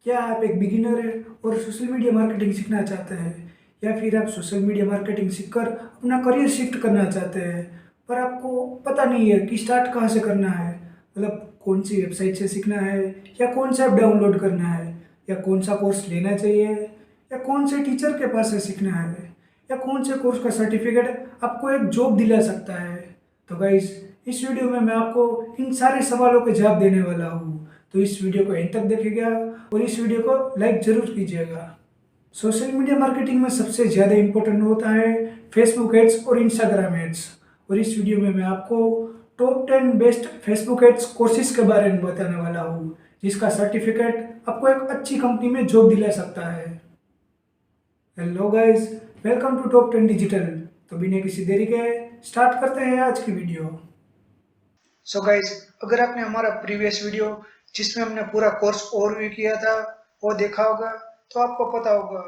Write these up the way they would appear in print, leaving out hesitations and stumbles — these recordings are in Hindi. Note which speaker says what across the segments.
Speaker 1: क्या आप एक बिगिनर हैं और सोशल मीडिया मार्केटिंग सीखना चाहते हैं, या फिर आप सोशल मीडिया मार्केटिंग सीखकर अपना करियर शिफ्ट करना चाहते हैं, पर आपको पता नहीं है कि स्टार्ट कहाँ से करना है? मतलब कौन सी वेबसाइट से सीखना है, या कौन सा ऐप डाउनलोड करना है, या कौन सा कोर्स लेना चाहिए, या कौन से टीचर के पास से सीखना है, या कौन से कोर्स का सर्टिफिकेट आपको एक जॉब दिला सकता है? तो गाइस, इस वीडियो में मैं आपको इन सारे सवालों के जवाब देने वाला हूँ। तो इस वीडियो को एंड तक देखिएगा और इस वीडियो को लाइक जरूर कीजिएगा। सोशल मीडिया मार्केटिंग में सबसे ज़्यादा इम्पोर्टेंट होता है फेसबुक एड्स और इंस्टाग्राम एड्स। और इस वीडियो में मैं आपको top 10 best Facebook ads courses के बारे में बताने वाला हूँ, जिसका सर्टिफिकेट आपको एक अच्छी कंपनी में जॉब दिला सकता है। Hello guys, welcome to top 10 digital. तो बिना किसी देरी के स्टार्ट करते हैं आज की वीडियो। सो गाइज, अगर आपने हमारा प्रीवियस वीडियो जिसमें हमने पूरा कोर्स ओवरव्यू किया था वो देखा होगा, तो आपको पता होगा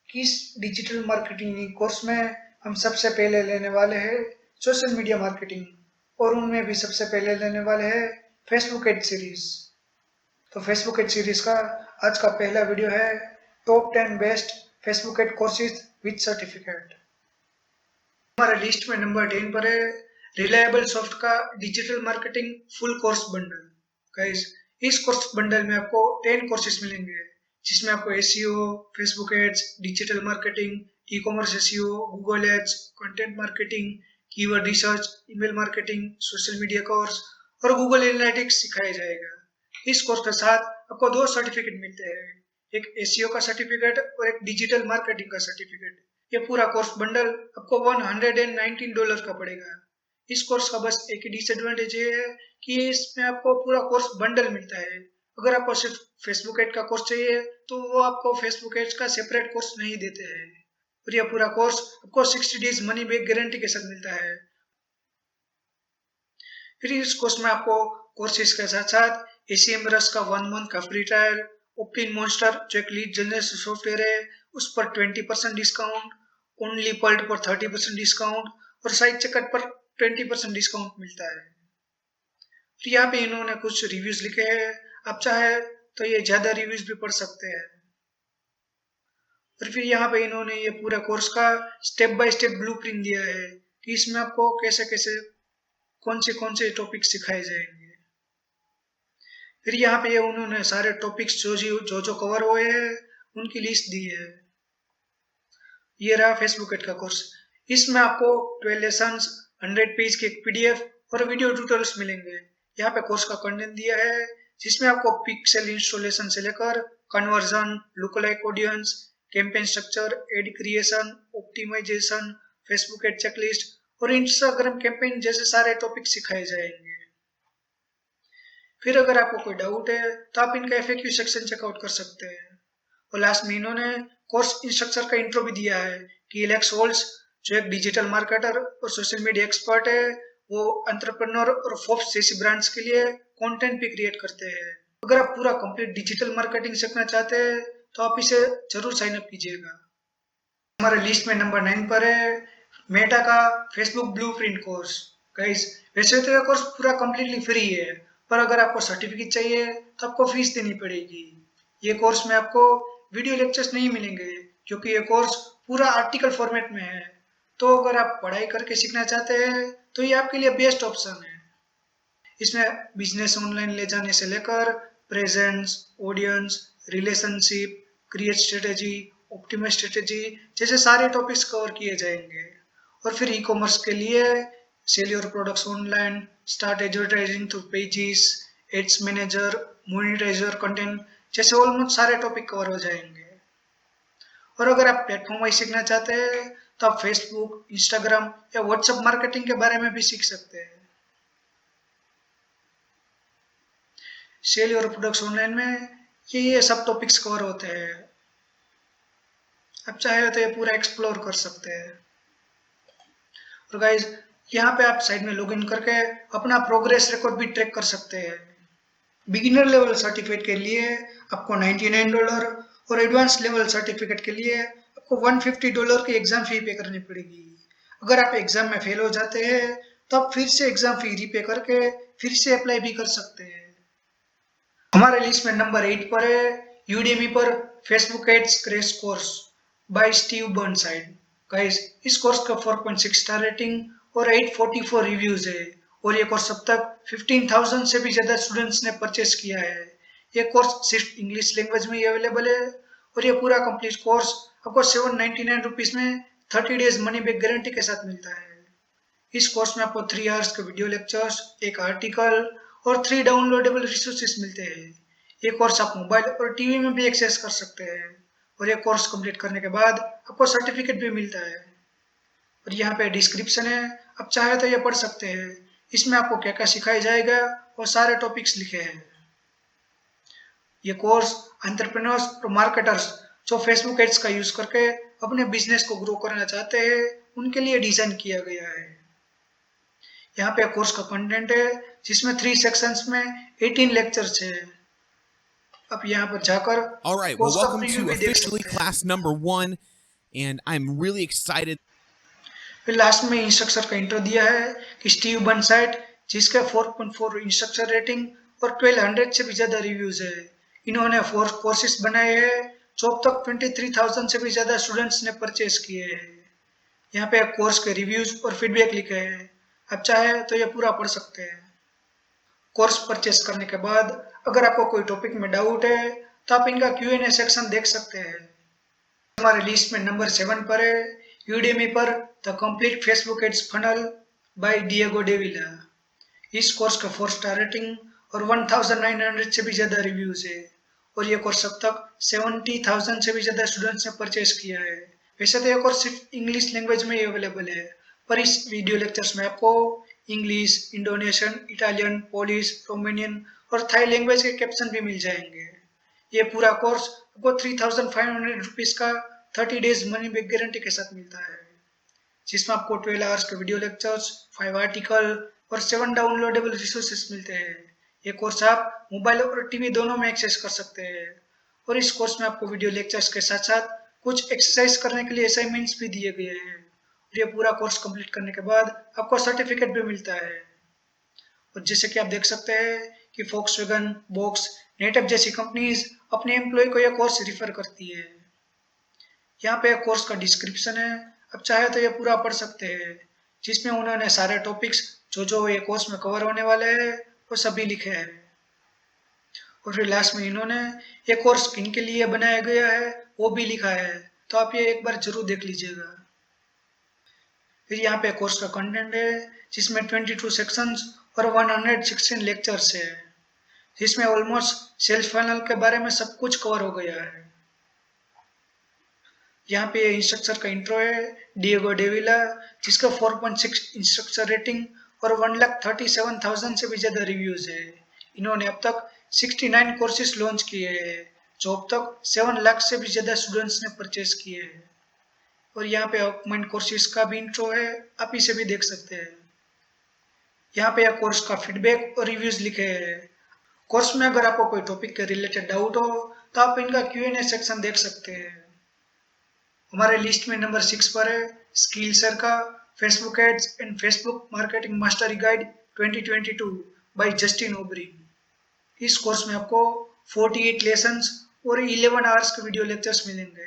Speaker 1: कि इस डिजिटल मार्केटिंग कोर्स में हम सबसे पहले लेने वाले हैं सोशल मीडिया मार्केटिंग, और उनमें भी सबसे पहले लेने वाले हैं फेसबुक एड सीरीज। तो फेसबुक एड सीरीज का आज का पहला वीडियो है top 10 best Facebook ad courses with certificate. हमारे लिस्ट में नंबर 10 पर है रिलायबल सॉफ्ट का digital marketing full course bundle. Guys, इस कोर्स बंडल में आपको 10 कोर्सेज मिलेंगे, जिसमें आपको SEO, Facebook ads, digital marketing, e commerce SEO, Google ads, content marketing, keyword research, email marketing, social media course और गूगल एनालिटिक्स सिखाया जाएगा। इस कोर्स के साथ आपको 2 सर्टिफिकेट मिलते हैं, एक एसईओ का सर्टिफिकेट और एक डिजिटल मार्केटिंग का सर्टिफिकेट। ये पूरा कोर्स बंडल आपको $119 का पड़ेगा। इस कोर्स का बस एक ही डिसएडवांटेज ये है कि इसमें आपको पूरा कोर्स बंडल मिलता है। अगर आपको सिर्फ फेसबुक एड का कोर्स चाहिए तो वो आपको फेसबुक एड्स का सेपरेट कोर्स नहीं देते हैं। और यह पूरा कोर्स आपको 60 डेज मनी बैक गारंटी के साथ मिलता है। फिर इस कोर्स में आपको कोर्सेज के साथ साथ एसीएमआरएस का 1 मंथ का फ्री ट्रायल, ओप्टिन मॉन्स्टर जो एक लीड जनरेशन सॉफ्टवेयर है उस पर 20% डिस्काउंट, ओनली पर्ल्ड पर 30% डिस्काउंट और साइट चेकआउट पर 20% डिस्काउंट मिलता है। फिर यहाँ पे इन्होंने कुछ रिव्यूज लिखे हैं, आप चाहे तो ये ज्यादा रिव्यूज भी पढ़ सकते हैं। और फिर यहाँ पे इन्होंने ये पूरा कोर्स का स्टेप बाय स्टेप ब्लूप्रिंट दिया है कि इसमें आपको कैसे कैसे कौन से टॉपिक सिखाए जाएंगे। फिर यहाँ पे उन्होंने सारे टॉपिक्स जो कवर हुए हैं उनकी लिस्ट दी है। ये रहा फेसबुक एड का कोर्स। इसमें आपको 12 लेसन्स, 100 पेज के एक पीडीएफ और वीडियो ट्यूटोरियल्स मिलेंगे। यहाँ पे कोर्स का कंटेंट दिया है जिसमें आपको पिक्सेल इंस्टॉलेशन से लेकर conversion, lookalike audience, campaign structure, ad creation, optimisation, Facebook ad checklist और इंस्टाग्राम कैंपेन जैसे सारे टॉपिक सिखाए जाएंगे। फिर अगर आपको कोई डाउट है तो आप इनका एफएक्यू सेक्शन चेकआउट कर सकते हैं। और लास्ट में इन्होंने कोर्स इंस्ट्रक्चर का इंट्रो भी दिया है कि एलेक्स वॉल्स जो एक डिजिटल मार्केटर और सोशल मीडिया एक्सपर्ट है, वो एंटरप्रेन्योर और फोर्ब्स जैसी ब्रांड्स के लिए कंटेंट भी क्रिएट करते हैं। अगर आप पूरा कंप्लीट डिजिटल मार्केटिंग सीखना चाहते हैं तो आप इसे जरूर साइन अप कीजिएगा। हमारे लिस्ट में नंबर 9 पर है मेटा का फेसबुक ब्लूप्रिंट कोर्स। गाइस, वैसे तो यह कोर्स पूरा कंप्लीटली फ्री है, पर अगर आपको सर्टिफिकेट चाहिए तो आपको फीस देनी पड़ेगी। ये कोर्स में आपको वीडियो लेक्चर्स नहीं मिलेंगे क्योंकि ये कोर्स पूरा आर्टिकल फॉर्मेट में है। तो अगर आप पढ़ाई करके सीखना चाहते हैं तो ये आपके लिए बेस्ट ऑप्शन है। इसमें बिजनेस ऑनलाइन ले जाने से लेकर presence, audience, relationship, create strategy, optimise strategy जैसे सारे टॉपिक्स कवर किए जाएंगे। और फिर ई कॉमर्स के लिए sell your products online, start advertising through pages, ads manager, monetiser content जैसे ऑलमोस्ट सारे टॉपिक कवर हो जाएंगे। और अगर आप प्लेटफॉर्म वाइज सीखना चाहते हैं तो आप फेसबुक, इंस्टाग्राम या व्हाट्सएप मार्केटिंग के बारे में भी सीख सकते हैं। सेल योर प्रोडक्ट्स ऑनलाइन में ये सब टॉपिक्स कवर होते हैं। आप चाहे तो ये पूरा एक्सप्लोर कर सकते हैं। और गाइज, यहाँ पे आप साइड में लॉगिन करके अपना प्रोग्रेस रिकॉर्ड भी ट्रैक कर सकते हैं। बिगिनर लेवल सर्टिफिकेट के लिए आपको $99 और एडवांस लेवल सर्टिफिकेट के लिए आपको $150 की एग्जाम फी पे करनी पड़ेगी। अगर आप एग्जाम में फेल हो जाते हैं तो आप फिर से एग्जाम फी रीपे करके फिर से अप्लाई भी कर सकते हैं। हमारे लिस्ट में नंबर 8 पर है यूडेमी पर Facebook ads crash course by Steve Burnside. Guys, इस कोर्स का 4.6 स्टार रेटिंग और 844 रिव्यूज है और ये कोर्स अब तक 15,000 से भी ज़्यादा स्टूडेंट्स ने परचेस किया है। ये कोर्स सिर्फ इंग्लिश लैंग्वेज में ही अवेलेबल है और ये पूरा कंप्लीट कोर्स आपको 799 रुपीज़ में 30 डेज मनी बैक गारंटी के साथ मिलता है। इस कोर्स में आपको 3 आवर्स के वीडियो लेक्चर्स, एक आर्टिकल और 3 डाउनलोडेबल रिसोर्सेज मिलते हैं। ये कोर्स आप मोबाइल और टीवी में भी एक्सेस कर सकते हैं और ये कोर्स कंप्लीट करने के बाद आपको सर्टिफिकेट भी मिलता है। और यहाँ पे डिस्क्रिप्शन है, आप चाहे तो ये पढ़ सकते हैं। इसमें आपको क्या क्या सिखाया जाएगा और सारे टॉपिक्स लिखे हैं। ये कोर्स एंटरप्रेन्योर्स और मार्केटर्स जो फेसबुक एड्स का यूज करके अपने बिजनेस को ग्रो करना चाहते हैं उनके लिए डिजाइन किया गया है। यहाँ पे कोर्स का कंटेंट है जिसमें 3 सेक्शंस में 18 लेक्चर्स है। आप यहाँ पर जाकर
Speaker 2: All right, well,
Speaker 1: कोर्स का
Speaker 2: welcome
Speaker 1: प्रीव्यू
Speaker 2: to
Speaker 1: भी देख
Speaker 2: officially
Speaker 1: सकते हैं।
Speaker 2: class number 1, and I'm really excited.
Speaker 1: फिर लास्ट में इंस्ट्रक्टर का इंट्रो दिया है कि स्टीव बर्नसाइड, जिसका 4.4 इंस्ट्रक्टर रेटिंग और 1200 से भी ज्यादा रिव्यूज है। इन्होंने 4 कोर्सेज बनाए हैं जो अब तक 23,000 से भी ज्यादा स्टूडेंट्स ने परचेस किए हैं। यहाँ पे कोर्स के रिव्यूज और फीडबैक लिखे हैं। आप चाहे तो ये पूरा पढ़ सकते हैं। कोर्स परचेस करने के बाद अगर आपको कोई टॉपिक में डाउट है तो आप इनका Q&A सेक्शन देख सकते हैं। हमारे लिस्ट में नंबर 7 पर है यूडेमी पर the complete Facebook ads funnel by Diego Davila. इस कोर्स का 4 स्टार रेटिंग और 1900 से भी ज्यादा रिव्यूज है और ये कोर्स अब तक 70,000 से भी ज्यादा स्टूडेंट्स ने परचेस किया है। वैसे तो ये कोर्स सिर्फ इंग्लिश लैंग्वेज में ही अवेलेबल है, पर इस वीडियो लेक्चर्स में आपको English, Indonesian, Italian, Polish, Romanian और थाई लैंग्वेज के कैप्शन भी मिल जाएंगे। ये पूरा कोर्स आपको 3,500 रुपीज का 30 डेज मनी बैक गारंटी के साथ मिलता है, जिसमें आपको 12 आवर्स के वीडियो लेक्चर्स, 5 आर्टिकल और 7 डाउनलोडेबल रिसोर्सेज मिलते हैं। ये कोर्स आप मोबाइल और टीवी दोनों में एक्सेस कर सकते हैं और इस कोर्स में आपको वीडियो लेक्चर्स के साथ साथ कुछ एक्सरसाइज करने के लिए असाइनमेंट्स भी दिए गए हैं और ये पूरा कोर्स कंप्लीट करने के बाद आपको सर्टिफिकेट भी मिलता है। और जैसे कि आप देख सकते हैं कि फोक्सवैगन, बॉक्स, नेटअप जैसी कंपनीज अपने एम्प्लॉय को यह कोर्स रिफर करती है। यहाँ पे कोर्स का डिस्क्रिप्शन है, आप चाहे तो ये पूरा पढ़ सकते हैं, जिसमें उन्होंने सारे टॉपिक्स जो ये कोर्स में कवर होने वाले हैं वो सभी लिखे हैं। और फिर लास्ट में इन्होंने ये कोर्स किन के लिए बनाया गया है वो भी लिखा है, तो आप ये एक बार जरूर देख लीजिएगा। फिर यहाँ पे कोर्स का कंटेंट है जिसमें 22 सेक्शंस और 116 लेक्चर्स है, जिसमें ऑलमोस्ट सेल्स फनल के बारे में सब कुछ कवर हो गया है। यहाँ पे इंस्ट्रक्टर का इंट्रो है डिएगो डेविला, जिसका 4.6 इंस्ट्रक्टर रेटिंग और 1,37,000 से भी ज्यादा रिव्यूज है। इन्होंने अब तक 69 कोर्सेज लॉन्च किए हैं जो अब तक 7 लाख से भी ज्यादा स्टूडेंट्स ने परचेस किए हैं। और यहाँ पे अपकमिंग कोर्सेज का भी इंट्रो है, आप इसे भी देख सकते हैं। यहाँ पे कोर्स का फीडबैक और रिव्यूज लिखे हैं। कोर्स में अगर आपको कोई टॉपिक के रिलेटेड डाउट हो तो आप इनका Q&A सेक्शन देख सकते हैं। हमारे लिस्ट में नंबर 6 पर है स्किलसर का Facebook ads and Facebook marketing mastery guide 2022 by Justin Aubrey. इस कोर्स में आपको 48 लेसन्स और 11 आवर्स के वीडियो लेक्चर्स मिलेंगे,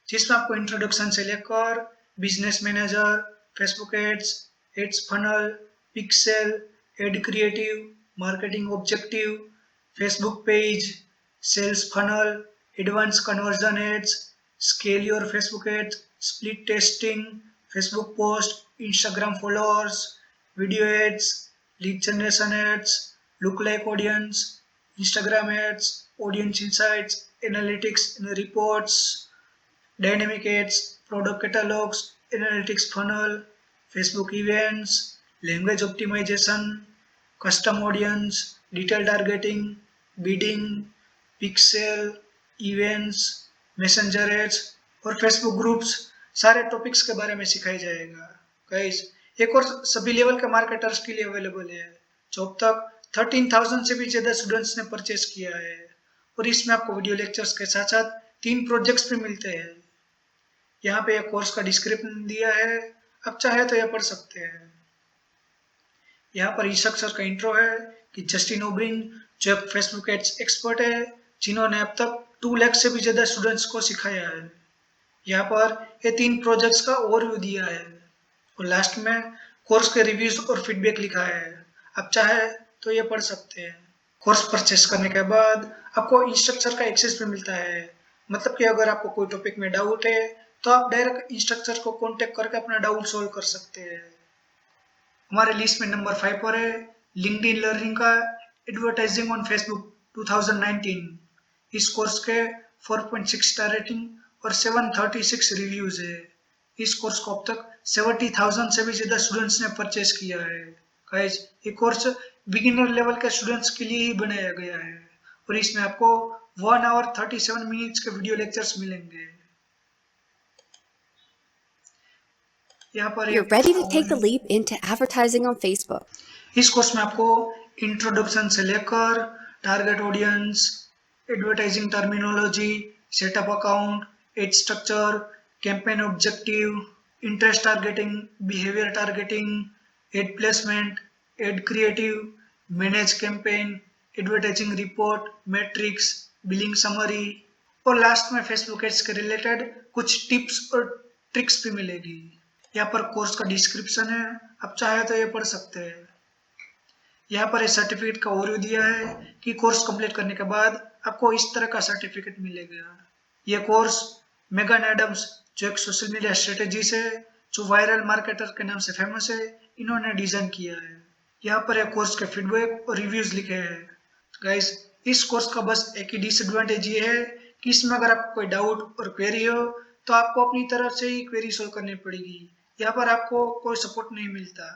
Speaker 1: जिसमें आपको इंट्रोडक्शन से लेकर business manager, Facebook ads, ads funnel, pixel, ad creative, marketing objective, Facebook page, sales funnel, advance conversion ads, scale your Facebook ads, split testing, Facebook post, Instagram followers, video ads, lead generation ads, lookalike audience, Instagram ads, audience insights, analytics and reports, dynamic ads, product catalogs, analytics funnel, Facebook events, language optimization, custom audience, detail targeting, bidding, pixel, events, messenger ads और फेसबुक ग्रुप्स, सारे टॉपिक्स के बारे में सिखाया जाएगा। गाइस, ये कोर्स सभी लेवल के मार्केटर्स के लिए अवेलेबल है जो अब तक 13,000 से भी ज्यादा स्टूडेंट्स ने परचेस किया है और इसमें आपको वीडियो लेक्चर्स के साथ साथ 3 प्रोजेक्ट्स भी मिलते हैं। यहाँ पे कोर्स का डिस्क्रिप्शन दिया है, आप चाहे तो यह पढ़ सकते हैं। यहाँ पर इंस्ट्रक्टर का इंट्रो है कि जस्टिन ओब्रिन जो एक फेसबुक एड्स एक्सपर्ट है, जिन्होंने अब तक 2 लाख से भी ज़्यादा स्टूडेंट्स को सिखाया है। यहाँ पर ये 3 प्रोजेक्ट्स का ओवरव्यू दिया है और लास्ट में कोर्स के रिव्यूज और फीडबैक लिखा है। आप चाहे तो ये पढ़ सकते हैं। कोर्स परचेस करने के बाद आपको इंस्ट्रक्चर का एक्सेस भी मिलता है। मतलब कि अगर आपको कोई टॉपिक में डाउट है तो आप डायरेक्ट इंस्ट्रक्चर को कांटेक्ट करके अपना डाउट सॉल्व कर सकते हैं। हमारे लिस्ट में नंबर 5 पर है लिंक्डइन लर्निंग का एडवर्टाइजिंग ऑन फेसबुक 2019। इस कोर्स के 4.6 स्टार रेटिंग और 736 रिव्यूज है। इस कोर्स को अब तक 70,000 से भी ज्यादा स्टूडेंट्स ने परचेस किया है। गाइस, ये कोर्स बिगिनर लेवल के स्टूडेंट्स के लिए ही बनाया गया है और इसमें आपको 1 आवर 37 मिनट्स के वीडियो लेक्चर्स मिलेंगे। यहाँ पर
Speaker 3: You're ready to take the leap into advertising on Facebook.
Speaker 1: इस कोर्स में आपको इंट्रोडक्शन से लेकर target audience, advertising terminology, setup account, ad structure, campaign objective, interest targeting, behaviour targeting, ad placement, ad creative, manage campaign, advertising report, metrics, billing summary और लास्ट में फेसबुक एड्स के रिलेटेड कुछ टिप्स और ट्रिक्स भी मिलेगी। यहाँ पर कोर्स का डिस्क्रिप्शन है, आप चाहे तो ये पढ़ सकते हैं। यहाँ पर इस सर्टिफिकेट का ओवरव्यू दिया है कि कोर्स कंप्लीट करने के बाद आपको इस तरह का सर्टिफिकेट मिलेगा। ये कोर्स मेगन एडम्स, जो एक सोशल मीडिया स्ट्रेटेजिस्ट है, जो वायरल मार्केटर के नाम से फेमस है, इन्होंने डिजाइन किया है। यहाँ पर एक कोर्स के फीडबैक और रिव्यूज लिखे हैं। गाइस, इस कोर्स का बस एक ही डिसएडवांटेज ये है कि इसमें अगर आपको कोई डाउट और क्वेरी हो तो आपको अपनी तरफ से ही क्वेरी सोल्व करनी पड़ेगी। यहाँ पर आपको कोई सपोर्ट नहीं मिलता।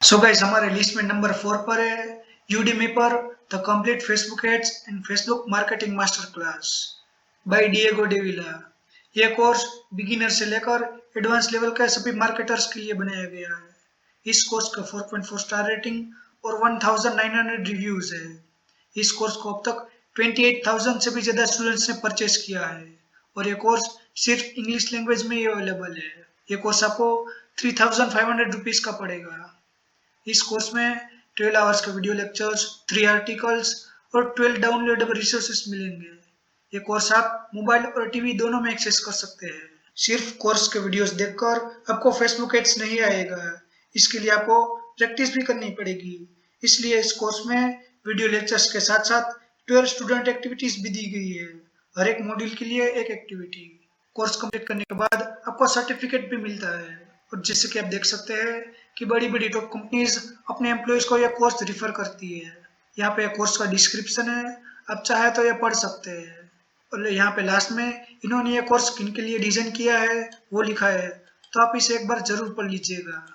Speaker 1: सो गाइस, हमारे लिस्ट में नंबर 4 पर है यूडेमी पर the complete Facebook ads and Facebook marketing master class by Diego Davila. यह कोर्स बिगिनर से लेकर एडवांस लेवल के सभी मार्केटर्स के लिए बनाया गया है। इस कोर्स का 4.4 स्टार रेटिंग और 1900 रिव्यूज है। इस कोर्स को अब तक 28,000 से भी ज्यादा स्टूडेंट्स ने परचेस किया है और ये कोर्स सिर्फ इंग्लिश लैंग्वेज में ही अवेलेबल है। ये कोर्स आपको 3,500 रुपीज का पड़ेगा। इस कोर्स में 12 आवर्स के वीडियो लेक्चर्स, 3 आर्टिकल्स और 12 डाउनलोडेबल रिसोर्सेस मिलेंगे। ये कोर्स आप मोबाइल और टीवी दोनों में एक्सेस कर सकते हैं। सिर्फ कोर्स के वीडियोस देखकर आपको फेसबुक एड्स नहीं आएगा, इसके लिए आपको प्रैक्टिस भी करनी पड़ेगी। इसलिए इस कोर्स में वीडियो लेक्चर्स के साथ साथ 12 स्टूडेंट एक्टिविटीज भी दी गई है। हर एक मॉड्यूल के लिए एक एक्टिविटी। कोर्स कंप्लीट करने के बाद आपको सर्टिफिकेट भी मिलता है और जैसे कि आप देख सकते हैं कि बड़ी बड़ी टॉप कंपनीज अपने एम्प्लॉयज को यह कोर्स रिफर करती है। यहाँ पे कोर्स का डिस्क्रिप्शन है, आप चाहे तो ये पढ़ सकते हैं और यहाँ पे लास्ट में इन्होंने ये कोर्स किन के लिए डिजाइन किया है वो लिखा है, तो आप इसे एक बार जरूर पढ़ लीजिएगा।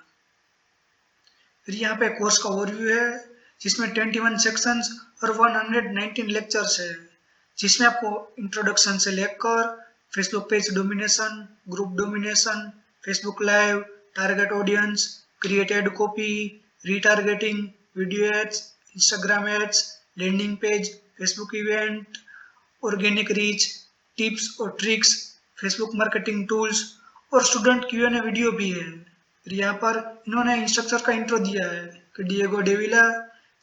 Speaker 1: फिर यहाँ पे कोर्स का ओवरव्यू है जिसमें 21 सेक्शंस और 119 लेक्चर्स है, जिसमें आपको इंट्रोडक्शन से लेकर Facebook page domination, group domination, Facebook live, target audience, created copy, retargeting, video ads, Instagram ads, landing page, Facebook event, organic reach, tips और ट्रिक्स, फेसबुक मार्केटिंग टूल्स और स्टूडेंट क्यूएनए वीडियो भी है। फिर यहाँ पर इन्होंने इंस्ट्रक्चर का इंट्रो दिया है कि डिएगो डेविला,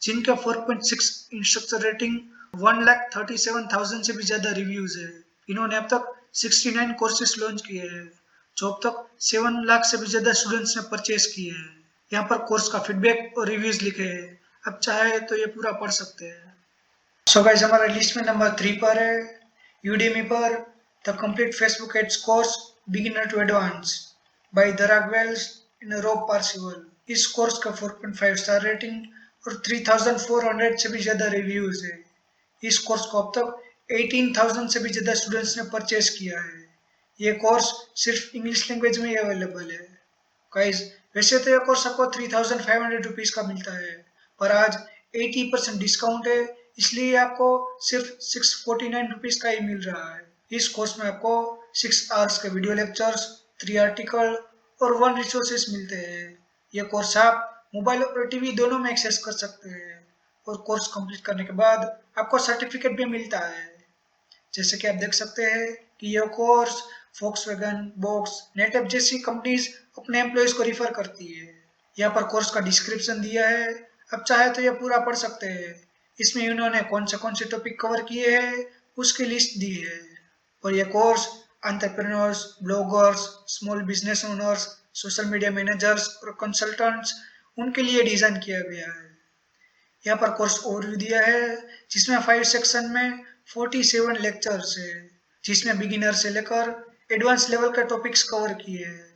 Speaker 1: जिनका 4.6 इंस्ट्रक्चर रेटिंग, 1,37,000 से भी ज्यादा रिव्यूज है। इन्होंने अब तक 69 कोर्सेज लॉन्च किए हैं, जो अब तक 7 लाख से भी ज्यादा स्टूडेंट्स ने परचेज किए हैं। यहाँ पर कोर्स का फीडबैक और रिव्यूज लिखे हैं, अब चाहे तो ये पूरा पढ़ सकते हैं। सो गाइस, हमारे लिस्ट में नंबर 3 पर है यूडेमी पर the complete Facebook ads course beginner to advance by Daragh Walsh and Rob Percival. इस कोर्स का 4.5 स्टार रेटिंग और 3,400 से भी ज्यादा रिव्यूज है। इस कोर्स को अब तक 18,000 से भी ज्यादा स्टूडेंट्स ने परचेज किया है। ये कोर्स सिर्फ इंग्लिश लैंग्वेज में ही अवेलेबल है। गाइस, वैसे तो ये कोर्स आपको 3,500 रुपीज का मिलता है, पर आज 80% डिस्काउंट है, इसलिए आपको सिर्फ 649 रुपीज का ही मिल रहा है। इस कोर्स में आपको 6 आवर्स के वीडियो लेक्चर्स, 3 आर्टिकल और 1 रिसोर्सेस मिलते हैं। ये कोर्स आप मोबाइल और टीवी दोनों में एक्सेस कर सकते हैं और कोर्स कंप्लीट करने के बाद आपको सर्टिफिकेट भी मिलता है। जैसे कि आप देख सकते हैं कि यह कोर्स फोक्सवैगन, बॉक्स, नेटअप जैसी कंपनीज अपने एम्प्लॉयज को रिफर करती है। यहाँ पर कोर्स का डिस्क्रिप्शन दिया है, अब चाहे तो यह पूरा पढ़ सकते हैं। इसमें इन्होंने कौन से टॉपिक कवर किए हैं उसकी लिस्ट दी है। और ये course entrepreneurs, bloggers, small business owners, social media managers और कंसल्टेंट्स उनके लिए डिज़ाइन किया गया है। यहाँ पर कोर्स ओवरव्यू दिया है जिसमें 5 सेक्शन में 47 लेक्चर्स है, जिसमें बिगिनर से लेकर एडवांस लेवल के टॉपिक्स कवर किए हैं।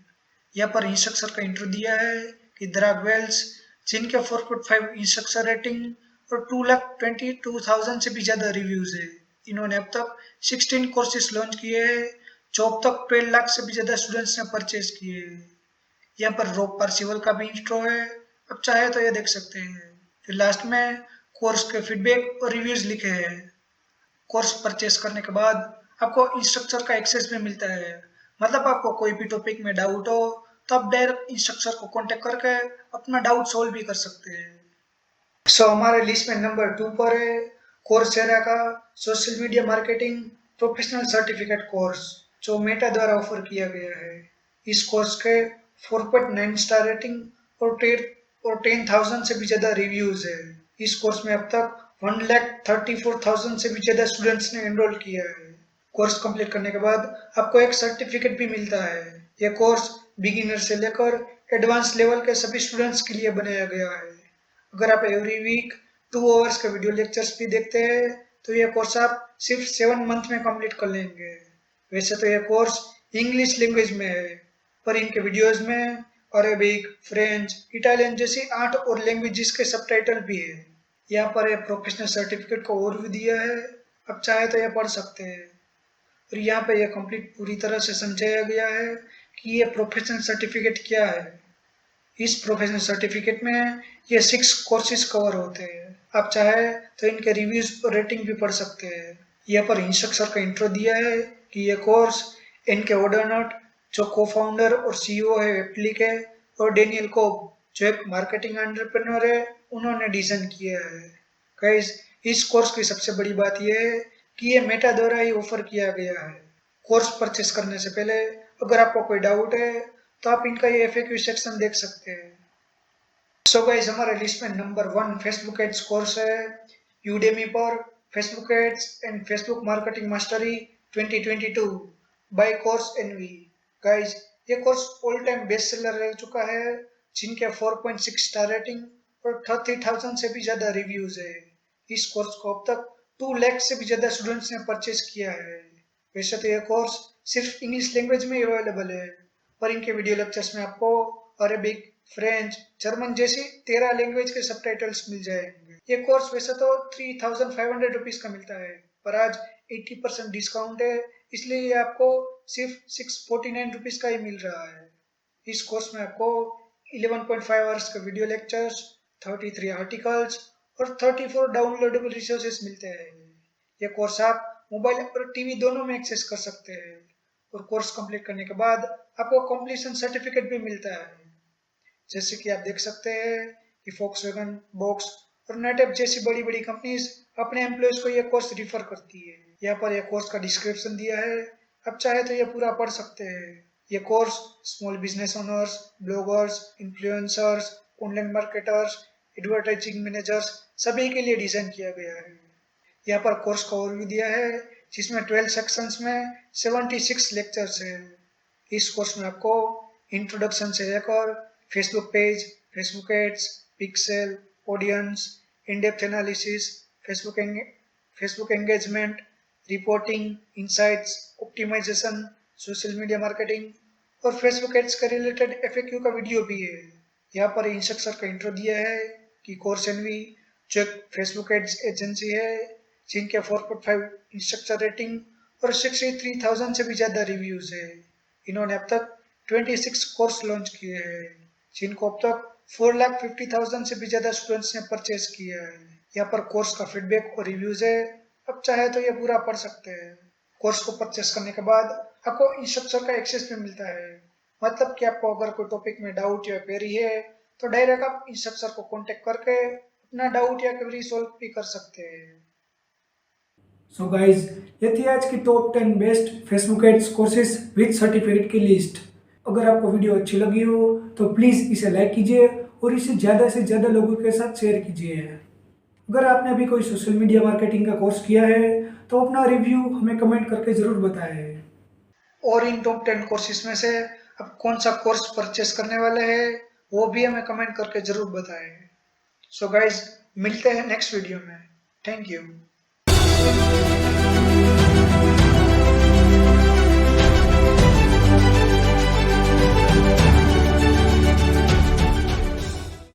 Speaker 1: यहाँ पर इंस्ट्रक्टर का इंट्रो दिया है कि द्राग वेल्स, जिनके 4.5 इंस्ट्रक्टर रेटिंग और 2,22,000 से भी ज़्यादा रिव्यूज़ है। इन्होंने अब तक 16 कोर्सेज लॉन्च किए हैं, जो अब तक 12 लाख से भी ज़्यादा स्टूडेंट्स ने परचेज किए हैं। यहाँ पर रॉब पार्सिवल का भी इंट्रो है, अब चाहे तो ये देख सकते हैं। फिर लास्ट में कोर्स के फीडबैक और रिव्यूज लिखे हैं। कोर्स परचेस करने के बाद आपको इंस्ट्रक्टर का एक्सेस भी मिलता है, मतलब आपको कोई भी टॉपिक में डाउट हो तो आप डायरेक्ट इंस्ट्रक्टर को कांटेक्ट करके अपना डाउट सोल्व भी कर सकते हैं। सो हमारे लिस्ट में नंबर 2 पर है कोर्सेरा का social media marketing professional certificate course, जो मेटा द्वारा ऑफर किया गया है। इस कोर्स के 4.9 स्टार रेटिंग और 10,000 से भी ज़्यादा रिव्यूज है। इस कोर्स में अब तक 1,34,000 से भी ज़्यादा स्टूडेंट्स ने एनरोल किया है। कोर्स कंप्लीट करने के बाद आपको एक सर्टिफिकेट भी मिलता है। यह कोर्स बिगिनर से लेकर एडवांस लेवल के सभी स्टूडेंट्स के लिए बनाया गया है। अगर आप एवरी वीक 2 आवर्स के वीडियो लेक्चर्स भी देखते हैं तो यह कोर्स आप सिर्फ 7 मंथ में कंप्लीट कर लेंगे। वैसे तो यह कोर्स इंग्लिश लैंग्वेज में है, पर इनके वीडियोज में अरेबिक, फ्रेंच, इटालियन जैसी 8 और लैंग्वेजेस के सबटाइटल भी है। यहाँ पर यह प्रोफेशनल सर्टिफिकेट का ओवरव्यू दिया है, अब चाहे तो यह पढ़ सकते हैं। और यहाँ पे यह कंप्लीट पूरी तरह से समझाया गया है कि यह प्रोफेशनल सर्टिफिकेट क्या है। इस प्रोफेशनल सर्टिफिकेट में ये 6 कोर्सेज कवर होते हैं। आप चाहे तो इनके रिव्यूज और रेटिंग भी पढ़ सकते हैं। यहाँ पर इंस्ट्रक्टर का इंट्रो दिया है कि यह कोर्स इनके ओडरनट, जो को-फाउंडर और सीईओ है एप्ली के, और डेनियल कोब, जो एक मार्केटिंग एंटरप्रेन्योर है, उन्होंने डिजाइन किया है। गाइस, इस कोर्स की सबसे बड़ी बात यह है कि ये मेटा द्वारा ही ऑफर किया गया है। कोर्स परचेस करने से पहले अगर आपको कोई डाउट है तो आप इनका ये FAQ सेक्शन देख सकते हैं। सो गाइस, हमारे लिस्ट में नंबर 1 फेसबुक एड्स कोर्स है यूडेमी पर Facebook ads and Facebook marketing mastery 2022 by Coursenvy. Guys, ये course all time best seller रह चुका है, जिनके 4.6 स्टार रेटिंग और 30,000 से भी ज्यादा रिव्यूज है। इस कोर्स को अब तक 2 लाख से भी ज्यादा स्टूडेंट्स ने परचेज किया है। वैसे तो यह कोर्स सिर्फ इंग्लिश लैंग्वेज में अवेलेबल है, पर इनके वीडियो लेक्चर्स में आपको अरेबिक, फ्रेंच, जर्मन जैसी 13 लैंग्वेज के सबटाइटल्स मिल जाएंगे। ये कोर्स वैसे तो 3,500 रुपीज का मिलता है, पर आज 80% डिस्काउंट है, इसलिए ये आपको सिर्फ 649 रुपीज का ही मिल रहा है। इस कोर्स में आपको 11.5 आवर्स के वीडियो लेक्चर्स, 33 आर्टिकल्स और 34 डाउनलोडेबल रिसोर्सेज मिलते हैं। ये कोर्स आप मोबाइल और टीवी दोनों में एक्सेस कर सकते हैं। और कोर्स कंप्लीट करने के बाद आपको कंप्लीशन सर्टिफिकेट भी मिलता है। जैसे कि आप देख सकते हैं कि फोक्सवैगन, बॉक्स और नेटएप जैसी बड़ी बड़ी कंपनीज अपने एम्प्लॉयज को यह कोर्स रिफर करती है। यहाँ पर यह कोर्स का डिस्क्रिप्शन दिया है, आप चाहे तो यह पूरा पढ़ सकते हैं। यह course small business owners, bloggers, influencers, online marketers, advertising managers सभी के लिए डिजाइन किया गया है। यहाँ पर कोर्स का ओवरव्यू दिया है, जिसमें 12 सेक्शंस में 76 लेक्चर्स है। इस कोर्स में आपको इंट्रोडक्शन से लेकर Facebook page, Facebook ads, pixel, audience, in depth analysis, Facebook engagement, reporting, insights, optimisation, social media marketing और फेसबुक एड्स के रिलेटेड FAQ का वीडियो भी है। यहाँ पर इंस्ट्रक्टर का इंट्रो दिया है कि कोर्स एनवी, जो एक फेसबुक एड्स एजेंसी है, जिनके 4.5 इंस्ट्रक्टर रेटिंग और 63,000 से भी ज़्यादा रिव्यूज है। इन्होंने अब तक 26 कोर्स लॉन्च किए हैं, जिनको अब तक 4,50,000 से भी ज़्यादा स्टूडेंट्स ने परचेज किया है। यहाँ पर कोर्स का फीडबैक और रिव्यूज है, अब चाहे तो ये पूरा पढ़ सकते हैं। कोर्स को परचेस करने के बाद आपको इंस्ट्रक्टर का एक्सेस भी मिलता है, मतलब कि आपको अगर कोई टॉपिक में डाउट या क्वेरी है तो डायरेक्ट आप इंस्ट्रक्टर को कॉन्टेक्ट करके अपना डाउट या क्वेरी सॉल्व भी कर सकते हैं। सो गाइज, ये थी आज की top 10 best Facebook ads courses with certificate की लिस्ट। अगर आपको वीडियो अच्छी लगी हो तो प्लीज़ इसे लाइक कीजिए और इसे ज़्यादा से ज़्यादा लोगों के साथ शेयर कीजिए। अगर आपने अभी कोई सोशल मीडिया मार्केटिंग का कोर्स किया है तो अपना रिव्यू हमें कमेंट करके ज़रूर बताएं। और इन टॉप 10 कोर्सेज में से आप कौन सा कोर्स परचेस करने वाले हैं वो भी हमें कमेंट करके ज़रूर बताएं। सो गाइज, मिलते हैं नेक्स्ट वीडियो में। Thank you.